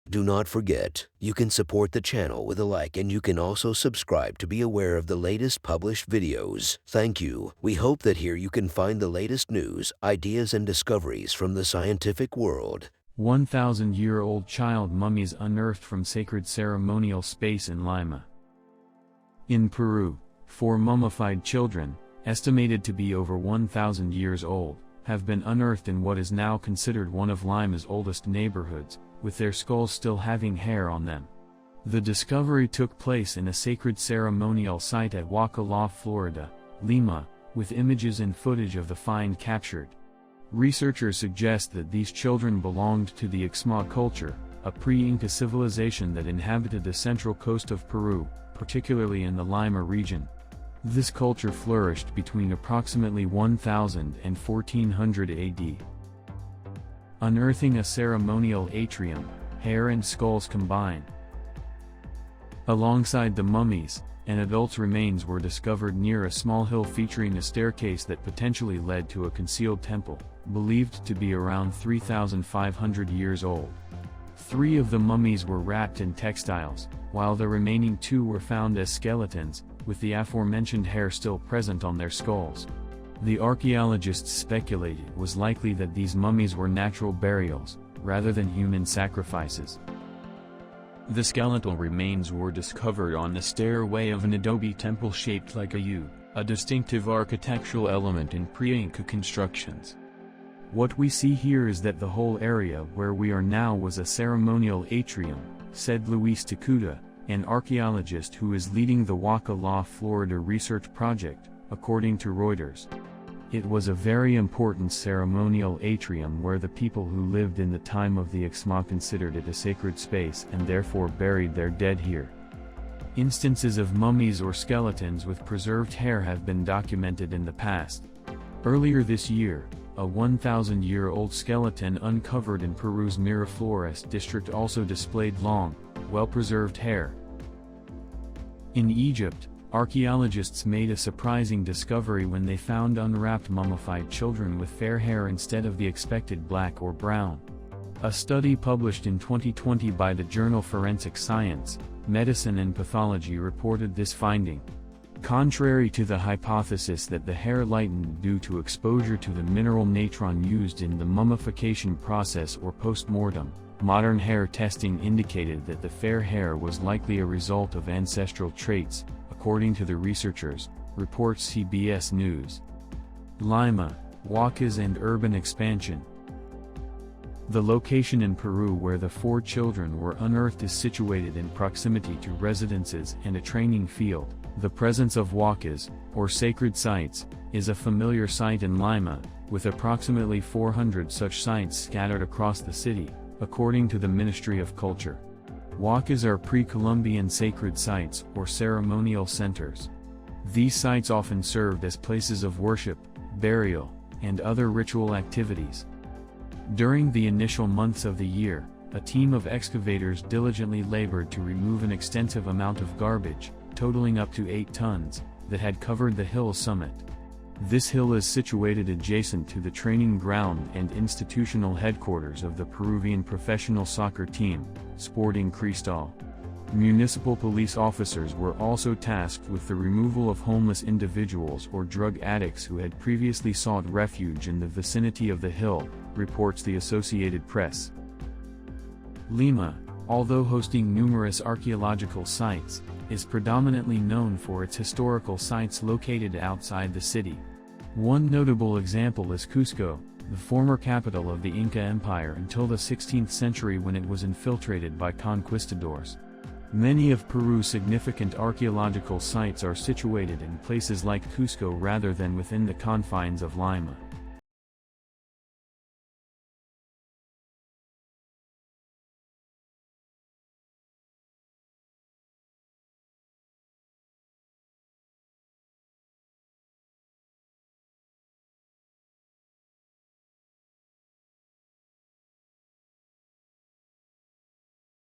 Do not forget, you can support the channel with a like, and you can also subscribe to be aware of the latest published videos. Thank you. We hope that here you can find the latest news, ideas, and discoveries from the scientific world. 1,000-year-old child mummies unearthed from sacred ceremonial space in Lima. In Peru, 4 mummified children, estimated to be over 1,000 years old, have been unearthed in what is now considered one of Lima's oldest neighborhoods, with their skulls still having hair on them. The discovery took place in a sacred ceremonial site at Huaca La Florida, Lima, with images and footage of the find captured. Researchers suggest that these children belonged to the Ychsma culture, a pre-Inca civilization that inhabited the central coast of Peru, particularly in the Lima region. This culture flourished between approximately 1000 and 1400 AD. Unearthing a ceremonial atrium, hair and skulls combine. Alongside the mummies, an adult's remains were discovered near a small hill featuring a staircase that potentially led to a concealed temple, believed to be around 3,500 years old. 3 of the mummies were wrapped in textiles, while the remaining 2 were found as skeletons, with the aforementioned hair still present on their skulls. The archaeologists speculated it was likely that these mummies were natural burials, rather than human sacrifices. The skeletal remains were discovered on the stairway of an adobe temple shaped like a U, a distinctive architectural element in pre-Inca constructions. What we see here is that the whole area where we are now was a ceremonial atrium, said Luis Takuda, an archaeologist who is leading the Huaca La Florida research project, according to Reuters. It was a very important ceremonial atrium where the people who lived in the time of the Ychsma considered it a sacred space and therefore buried their dead here. Instances of mummies or skeletons with preserved hair have been documented in the past. Earlier this year, a 1,000-year-old skeleton uncovered in Peru's Miraflores district also displayed long, well-preserved hair. In Egypt, archaeologists made a surprising discovery when they found unwrapped mummified children with fair hair instead of the expected black or brown. A study published in 2020 by the journal Forensic Science, Medicine and Pathology reported this finding. Contrary to the hypothesis that the hair lightened due to exposure to the mineral natron used in the mummification process or post-mortem, modern hair testing indicated that the fair hair was likely a result of ancestral traits, according to the researchers, reports CBS News. Lima, Huacas and urban expansion. The location in Peru where the 4 children were unearthed is situated in proximity to residences and a training field. The presence of Huacas, or sacred sites, is a familiar sight in Lima, with approximately 400 such sites scattered across the city, according to the Ministry of Culture. Huacas are pre-Columbian sacred sites or ceremonial centers. These sites often served as places of worship, burial, and other ritual activities. During the initial months of the year, a team of excavators diligently labored to remove an extensive amount of garbage, totaling up to 8 tons, that had covered the hill's summit. This hill is situated adjacent to the training ground and institutional headquarters of the Peruvian professional soccer team, Sporting Cristal. Municipal police officers were also tasked with the removal of homeless individuals or drug addicts who had previously sought refuge in the vicinity of the hill, reports the Associated Press. Lima, although hosting numerous archaeological sites, is predominantly known for its historical sites located outside the city. One notable example is Cusco, the former capital of the Inca Empire until the 16th century when it was infiltrated by conquistadors. Many of Peru's significant archaeological sites are situated in places like Cusco rather than within the confines of Lima.